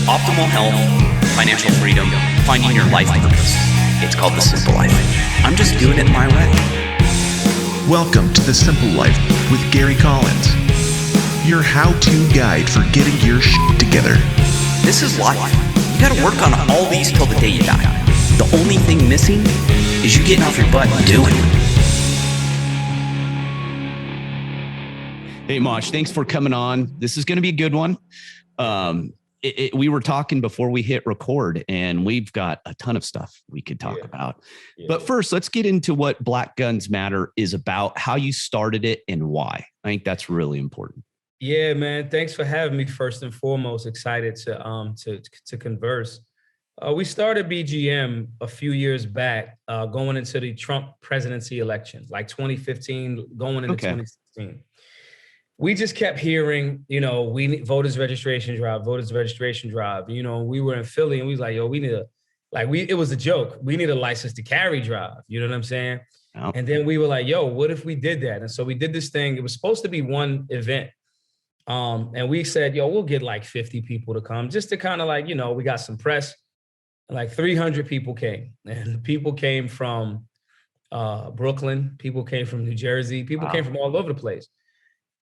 optimal health, financial freedom, finding your life purpose. It's called The Simple Life. I'm just doing it my way. Welcome to The Simple Life with Gary Collins, your how-to guide for getting your shit together. This is life. You gotta work on all these till the day you die. The only thing missing is you getting off your butt and doing it. Hey, Maj, thanks for coming on. This is going to be a good one. We were talking before we hit record, and we've got a ton of stuff we could talk about. Yeah. But first, let's get into what Black Guns Matter is about, how you started it, and why. I think that's really important. Yeah, man. Thanks for having me. First and foremost, excited to converse. We started BGM a few years back, going into the Trump presidency elections, like 2015, going into 2016. We just kept hearing, we need voters registration drive. We were in Philly and we was like, yo, it was a joke. We need a license to carry drive. You know what I'm saying? Oh. And then we were like, yo, what if we did that? And so we did this thing. It was supposed to be one event. And we said, yo, we'll get like 50 people to come just to kind of we got some press. Like 300 people came, and people came from Brooklyn. People came from New Jersey. People came from all over the place.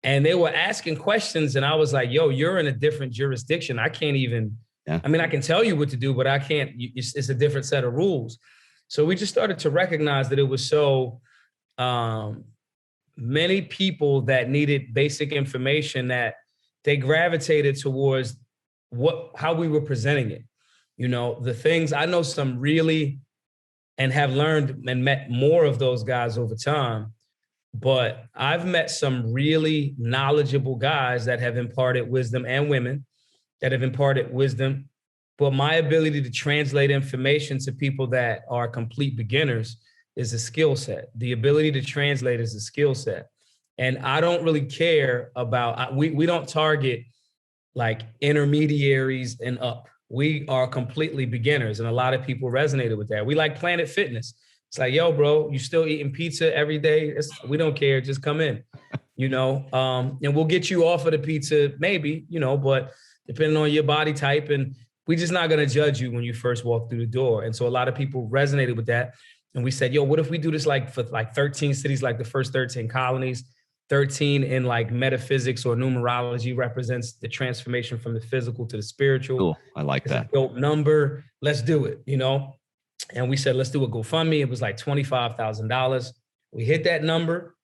And they were asking questions, and I was like, yo, you're in a different jurisdiction. I can't even, I can tell you what to do, but I can't, it's a different set of rules. So we just started to recognize that it was so many people that needed basic information that they gravitated towards how we were presenting it. The things, I know some really, and have learned and met more of those guys over time. But I've met some really knowledgeable guys that have imparted wisdom, and women that have imparted wisdom. But my ability to translate information to people that are complete beginners is a skill set. The ability to translate is a skill set. And I don't really care about, we don't target like intermediaries and up. We are completely beginners. And a lot of people resonated with that. We like Planet Fitness. It's like, yo, bro, you still eating pizza every day? We don't care. Just come in, and we'll get you off of the pizza, maybe, but depending on your body type. And we're just not going to judge you when you first walk through the door. And so a lot of people resonated with that. And we said, yo, what if we do this for 13 cities, like the first 13 colonies, 13 in like metaphysics or numerology represents the transformation from the physical to the spiritual. Cool. I like that. It's a dope number. Let's do it, And we said, let's do a GoFundMe. It was like $25,000. We hit that number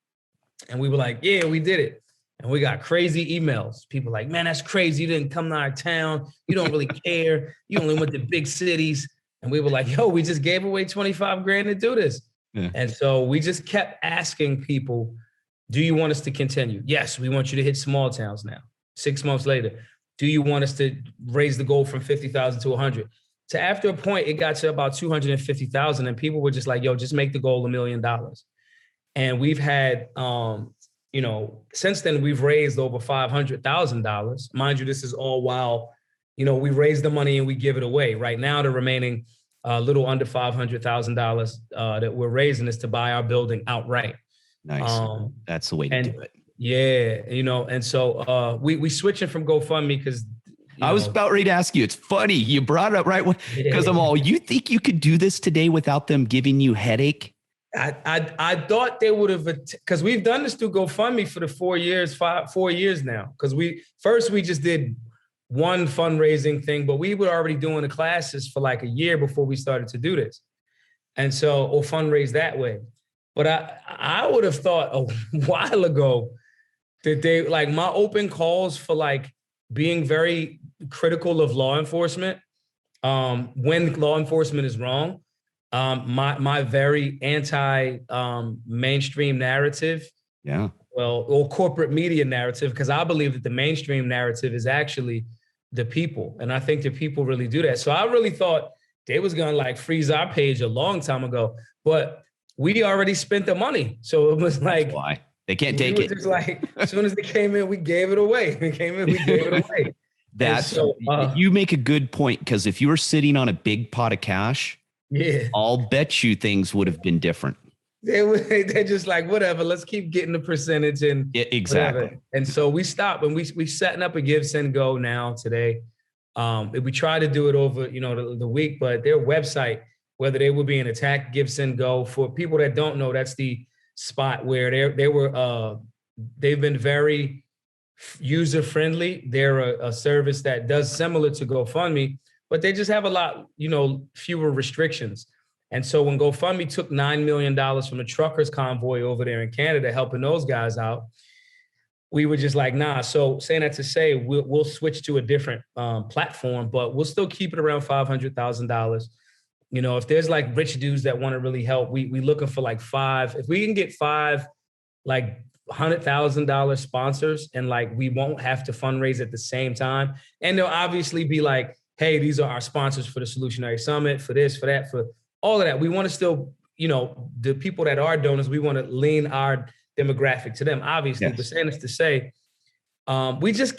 and we were like, yeah, we did it. And we got crazy emails. People like, man, that's crazy. You didn't come to our town. You don't really care. You only went to big cities. And we were like, yo, we just gave away 25 grand to do this. Yeah. And so we just kept asking people, do you want us to continue? Yes, we want you to hit small towns now. 6 months later, do you want us to raise the goal from 50,000 to 100? So after a point, it got to about 250,000, and people were just like, yo, just make the goal $1 million. And we've had, since then we've raised over $500,000. Mind you, this is all while, we raise the money and we give it away. Right now, the remaining little under $500,000 that we're raising is to buy our building outright. Nice. That's the way to do it. Yeah. And so we switching from GoFundMe because I was about ready to ask you. It's funny. You brought it up right when, because I'm all, you think you could do this today without them giving you headache? I thought they would have, because we've done this through GoFundMe for the 4 years now. Because we just did one fundraising thing, but we were already doing the classes for like a year before we started to do this. And so, or fundraise that way. But I would have thought a while ago that they, like my open calls for like being very critical of law enforcement, when law enforcement is wrong, my very anti mainstream narrative, or corporate media narrative, because I believe that the mainstream narrative is actually the people, and I think that people really do that. So I really thought they was gonna like freeze our page a long time ago, but we already spent the money, so it was like, that's why they can't take it. Just like as soon as they came in, we gave it away. We gave it away. You make a good point, because if you were sitting on a big pot of cash, I'll bet you things would have been different. They're just like, whatever, let's keep getting the percentage and exactly. Whatever. And so we stopped, and we setting up a Give, Send, Go now today. We tried to do it over, the week, but their website, whether they were being attacked, Gibson Go. For people that don't know, that's the spot where they've been very user friendly. They're a service that does similar to GoFundMe, but they just have a lot, fewer restrictions. And so when GoFundMe took $9 million from the truckers convoy over there in Canada, helping those guys out, we were just like, nah. So saying that to say, we'll switch to a different platform, but we'll still keep it around $500,000. If there's like rich dudes that want to really help, we looking for like 5. If we can get 5, like $100,000 sponsors, and like we won't have to fundraise at the same time. And they'll obviously be like, hey, these are our sponsors for the Solutionary Summit, for this, for that, for all of that. We want to still, the people that are donors, we want to lean our demographic to them, obviously. Yes. But saying this to say, we just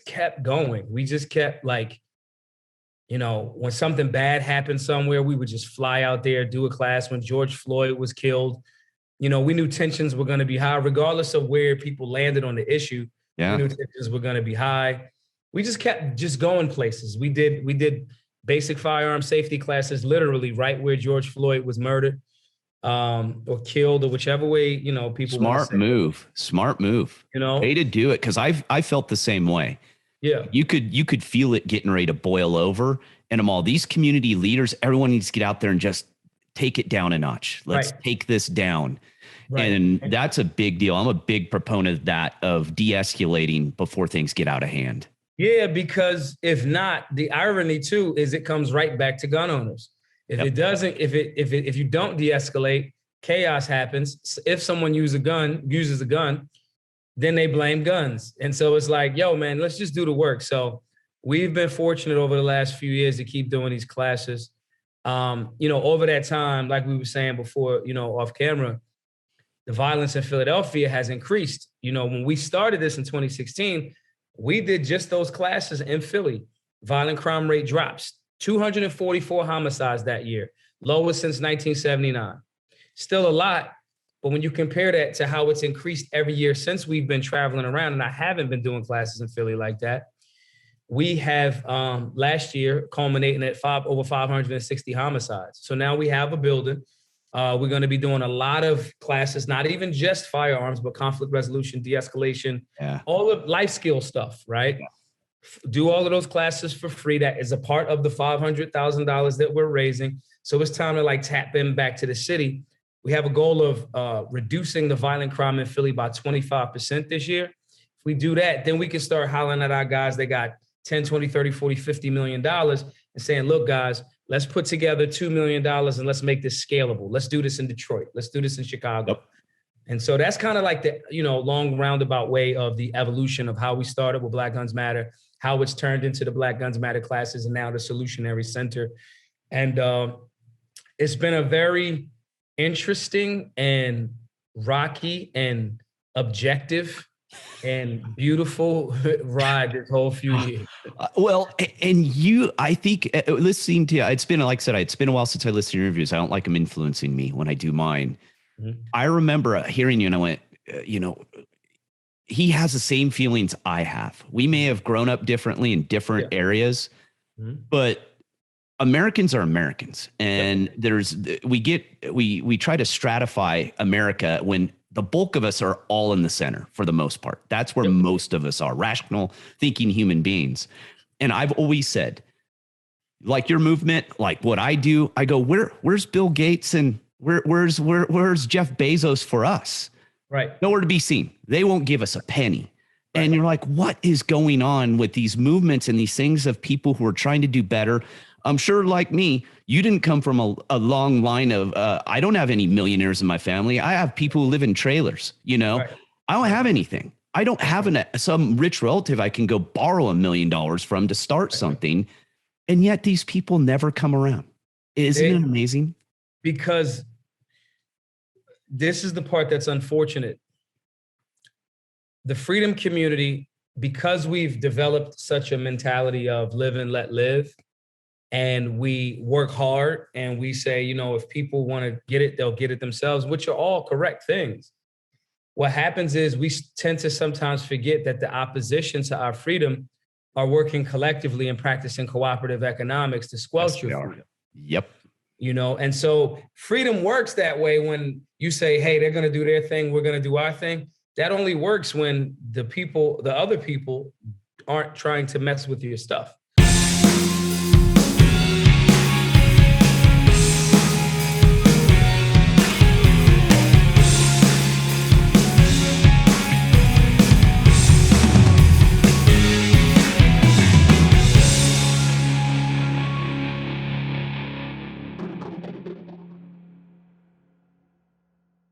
kept going. We just kept like, when something bad happened somewhere, we would just fly out there, do a class. When George Floyd was killed, we knew tensions were going to be high, regardless of where people landed on the issue. Yeah. We knew tensions were going to be high. We just kept going places. We did basic firearm safety classes, literally right where George Floyd was murdered or killed, or whichever way, people. Smart move. Way to do it. Cause I felt the same way. Yeah. You could feel it getting ready to boil over. And I'm all, these community leaders, everyone needs to get out there and just take it down a notch. Let's take this down. Right. And that's a big deal. I'm a big proponent of that, of de-escalating before things get out of hand. Yeah, because if not, the irony too is it comes right back to gun owners. If it doesn't, if you don't de-escalate, chaos happens. If someone uses a gun, then they blame guns. And so it's like, yo, man, let's just do the work. So we've been fortunate over the last few years to keep doing these classes. Over that time, like we were saying before, off camera, the violence in Philadelphia has increased. When we started this in 2016, we did just those classes in Philly. Violent crime rate drops, 244 homicides that year, lowest since 1979. Still a lot, but when you compare that to how it's increased every year since we've been traveling around, and I haven't been doing classes in Philly like that, we have last year culminating at over 560 homicides. So now we have a building. We're going to be doing a lot of classes, not even just firearms, but conflict resolution, de-escalation, all of life skill stuff, right? Yeah. Do all of those classes for free. That is a part of the $500,000 that we're raising. So it's time to like tap in back to the city. We have a goal of reducing the violent crime in Philly by 25% this year. If we do that, then we can start hollering at our guys. They got 10, 20, 30, 40, $50 million and saying, look, guys, let's put together $2 million and let's make this scalable. Let's do this in Detroit. Let's do this in Chicago. Yep. And so that's kind of like the, long roundabout way of the evolution of how we started with Black Guns Matter, how it's turned into the Black Guns Matter classes and now the Solutionary Center. And it's been a very interesting and rocky and objective and beautiful ride this whole few years. Well, and I think listening to you, it's been, like I said, it's been a while since I listened to your interviews. I don't like them influencing me when I do mine. Mm-hmm. I remember hearing you and I went, he has the same feelings I have. We may have grown up differently in different areas, but Americans are Americans. And we try to stratify America when the bulk of us are all in the center for the most part. That's where most of us are, rational thinking human beings. And I've always said, like your movement, like what I do, I go, where's Bill Gates and where's Jeff Bezos for us? Right. Nowhere to be seen. They won't give us a penny. Right. And you're like, what is going on with these movements and these things of people who are trying to do better? I'm sure, like me, you didn't come from a long line of, I don't have any millionaires in my family. I have people who live in trailers, Right. I don't have anything. I don't have some rich relative I can go borrow $1 million from to start something. And yet these people never come around. Isn't it amazing? Because this is the part that's unfortunate. The freedom community, because we've developed such a mentality of live and let live, and we work hard and we say, if people want to get it, they'll get it themselves, which are all correct things. What happens is we tend to sometimes forget that the opposition to our freedom are working collectively and practicing cooperative economics to squelch your freedom. Yep. You know, and so freedom works that way when you say, hey, they're going to do their thing, we're going to do our thing. That only works when the other people aren't trying to mess with your stuff.